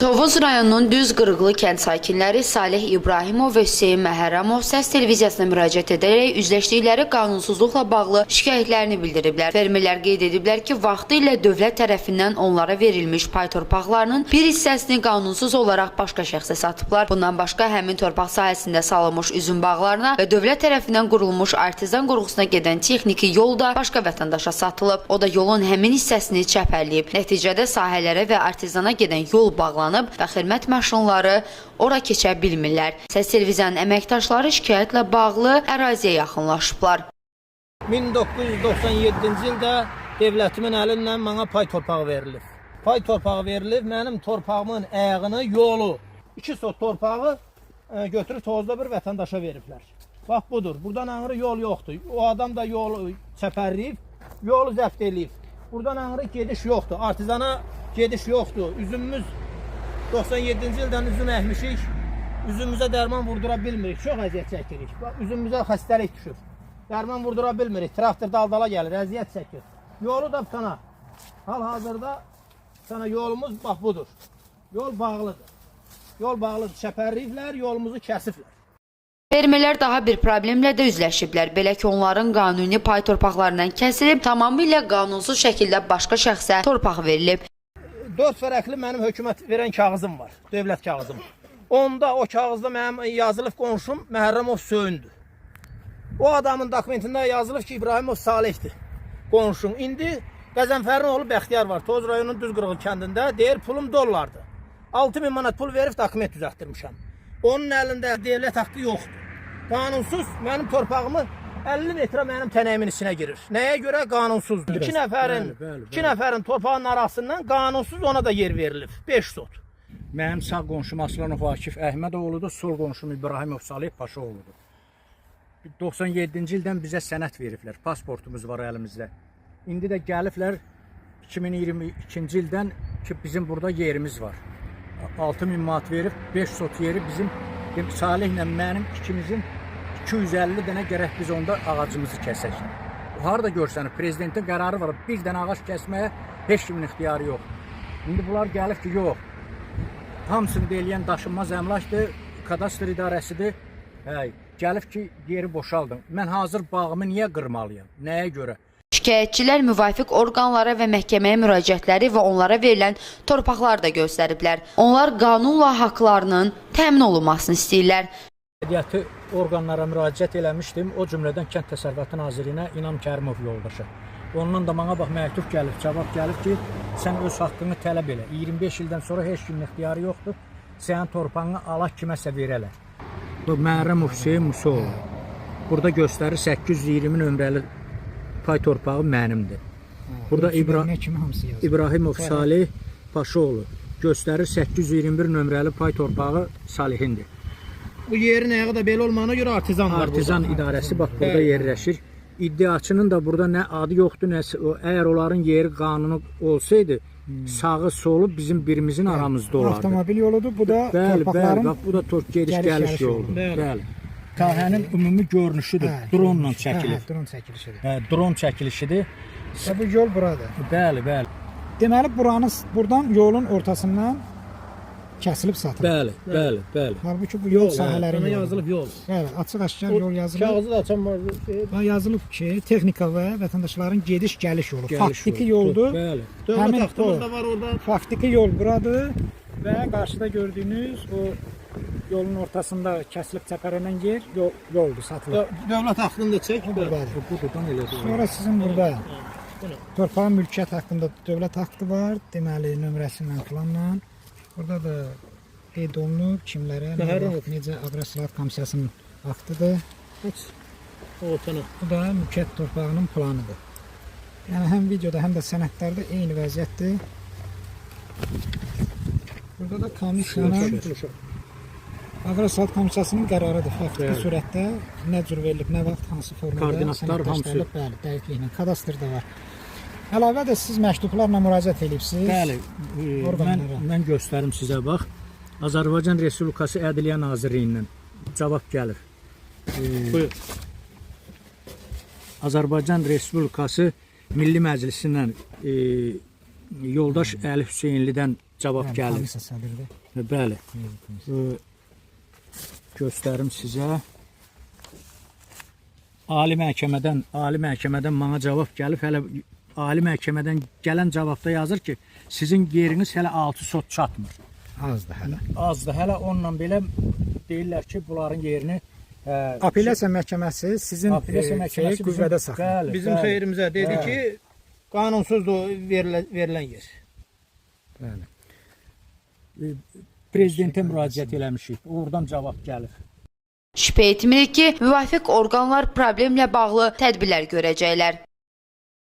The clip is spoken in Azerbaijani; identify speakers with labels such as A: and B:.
A: Tovuz rayonunun Düz Qırıqlı kənd sakinləri Salih İbrahimov və Hüseyin Məhərrəmov Səs televiziyasına müraciət edərək üzləşdikləri qanunsuzluqla bağlı şikayətlərini bildiriblər. Fermerlər qeyd ediblər ki, vaxtı ilə dövlət tərəfindən onlara verilmiş pay torpaqlarının bir hissəsini qanunsuz olaraq başqa şəxsə satıblar. Bundan başqa həmin torpaq sahəsində salınmış üzüm bağlarına və dövlət tərəfindən qurulmuş artizan qurğusuna gedən texniki yol da başqa vətəndaşa satılıb. O da yolun həmin hissəsini çəpərləyib. Nəticədə sahələrə və artizana gedən yol bağlanıb və xidmət maşınları ora keçə bilmirlər. Səs televiziyanın əməkdaşları şikayətlə bağlı əraziyə yaxınlaşıblar.
B: 1997-ci ildə devlətimin əlindən mənə pay torpağı verilib. Pay torpağı verilib, mənim torpağımın əyağını, yolu, 2 sot torpağı götürüb Tovuzda bir vətəndaşa veriblər. Bax budur, buradan ağrı yol yoxdur. O adam da yolu çəpərləyib, yolu zəbt eləyib. Buradan ağrı gediş yoxdur, artizana gediş yoxdur. Üzümümüz 97-ci ildən üzüm əkmişik, üzümümüzə dərman vurdura bilmirik, çox əziyyət çəkirik. Üzümümüzə xəstəlik düşüb, dərman vurdura bilmirik, traktor daldala gəlir, əziyyət çəkir. Yolu da sana, hal-hazırda sana yolumuz bax budur, yol bağlıdır. Yol bağlıdır, çəpərliyiblər, yolumuzu kəsiblər.
A: Fermerlər daha bir problemlə də üzləşiblər. Belə ki, onların qanuni pay torpaqlarından kəsilib, tamamilə qanunsuz şəkildə başqa şəxsə torpaq verilib.
B: 4 fərəqli mənim hökumət verən kağızım var, dövlət kağızım. Onda o kağızda mənim yazılıb qonşum Məhərrəmov Söyündür. O adamın dokumentində yazılıb ki, İbrahimov Salihdir qonşum. İndi Qəzənfərin oğlu Bəxtiyar var, Tovuz rayonunun Düz Qırıqlı kəndində, deyir pulum dollardır. 6000 manat pul verib dokument düzəltdirmişəm. Onun əlində devlət haqqı yoxdur. Qanunsuz mənim torpağımı 50 metrə mənim tənəyimin içinə girir. Nəyə görə? Qanunsuzdur. 2 nəfərin torpağının arasından qanunsuz ona da yer verilib. 5 sot.
C: Mənim sağ qonşum Aslanov Akif Əhmədoğludur, sol qonşum İbrahimov Salih Paşaoğludur. 97-ci ildən bizə sənət veriblər, pasportumuz var əlimizdə. İndi də gəliblər 2022-ci ildən ki, bizim burada yerimiz var. 6000 manat verib, 5 sot yeri bizim Salihlə mənim ikimizin 250 dənə gərək biz onda ağacımızı kəsək. Harada görsənib, prezidentin qərarı var, bir dənə ağac kəsməyə heç kimin ixtiyarı yox. İndi bunlar gəlib ki, yox. Hamısını deyilən daşınmaz əmlakdır, kadastr idarəsidir. Gəlib ki, yeri boşaldım. Mən hazır bağımı niyə qırmalıyam? Nəyə görə?
A: Şikayətçilər müvafiq orqanlara və məhkəməyə müraciətləri və onlara verilən torpaqları da göstəriblər. Onlar qanunla haqlarının təmin olunmasını istəyirlər.
C: Aidiyyəti orqanlara müraciət eləmişdim, o cümlədən Kənd Təsərrüfatı Nazirinə İnam Kərimov yoldaşı. Ondan da bana bax məktub gəlib, cavab gəlib ki, sən öz haqqını tələb elə. 25 ildən sonra heç kimin ixtiyarı yoxdur, sənin torpağını Allah kiməsə verələr. Bu Məhərrəmov Hüseyin Musoğlu. Burada göstərir 820 nömrəli pay torpağı mənimdir. Burada İbrahimov Salih Paşaoğlu göstərir 821 nömrəli pay torpağı Salihindir.
B: Bu yerin ayağı da belə olmağına görə artizan var.
C: Artizan idarəsi bax burada yerləşir. İddiaçının da burada nə adı yoxdur, nə əgər onların yeri qanunu olsaydı, sağı solu bizim birimizin aramızda olardı.
D: Avtomobil yoludur, bu da
C: torpaqların. Bax bu da gediş-gəliş yoludur. Bəli. Sahənin ümumi görünüşüdür. Dronla çəkilir.
D: Dron çəkilişidir.
C: Dron çəkilişidir.
D: Bu yol buradır.
C: Bəli, bəli.
D: Deməli buradan yolun ortasından kəsilib satılır.
C: Bəli.
D: Halbuki bu yol sahələrində
B: yazılıb yol.
D: Bəli, açıq-aşkar yol yazılıb.
B: Kağızı da açan var.
D: Yazılıb ki, texnika və vətəndaşların gediş-gəliş yolu. Faktiki yoldur.
C: Bəli.
B: Dövlət haqqımız da var orada.
D: Faktiki yol buradır və qarşıda gördüyünüz o yolun ortasında kəsilib çəpərlənən yer yoldur, satılır.
B: Dövlət haqqını da çək.
D: Sonra sizin burada torpağın mülkiyyət haqqında dövlət haqqı var, deməli nömrəsindən planla. Burada da qeyd olunub kimlərə, necə Aqrasılat Komissiyasının aktıdır. Bu da mülkiyyət torpağının planıdır. Yəni həm videoda, həm də sənədlərdə eyni vəziyyətdir. Burada da komissiyanın Aqrasılat Komissiyasının qərarıdır. Faktiki surətdə nə cür verilib, nə vaxt, hansı formada
C: koordinatlar hamısı.
D: Bəli, dəqiqliklə, kadastrda var. Əlavə də siz məktublarla müraciət edibsiniz.
C: Bəli, mən göstərim sizə bax. Azərbaycan Respublikası Ədliyyə Nazirliyindən cavab gəlir.
B: Buyur.
C: Azərbaycan Respublikası Milli Məclisindən yoldaş Əli Hüseynlidən cavab gəlir.
D: Komissiya sədridir.
C: Bəli. Göstərim sizə. Ali məhkəmədən mənə cavab gəlib. Hələ Ali məhkəmədən gələn cavabda yazır ki, sizin yeriniz hələ 6 sot çatmır.
D: Azdır hələ.
C: Azdır. Hələ onunla belə deyirlər ki, bunların yerini
D: Apellyasiya məhkəməsi sizin qüvvədə saxlayır.
B: Bizim xeyrimizə dedi ki, qanunsuzdur verilən yer.
D: Bəli.
C: Prezidentə müraciət eləmişik. Oradan cavab gəlir.
A: Şübhə etmirik ki, müvafiq orqanlar problemlə bağlı tədbirlər görəcəklər.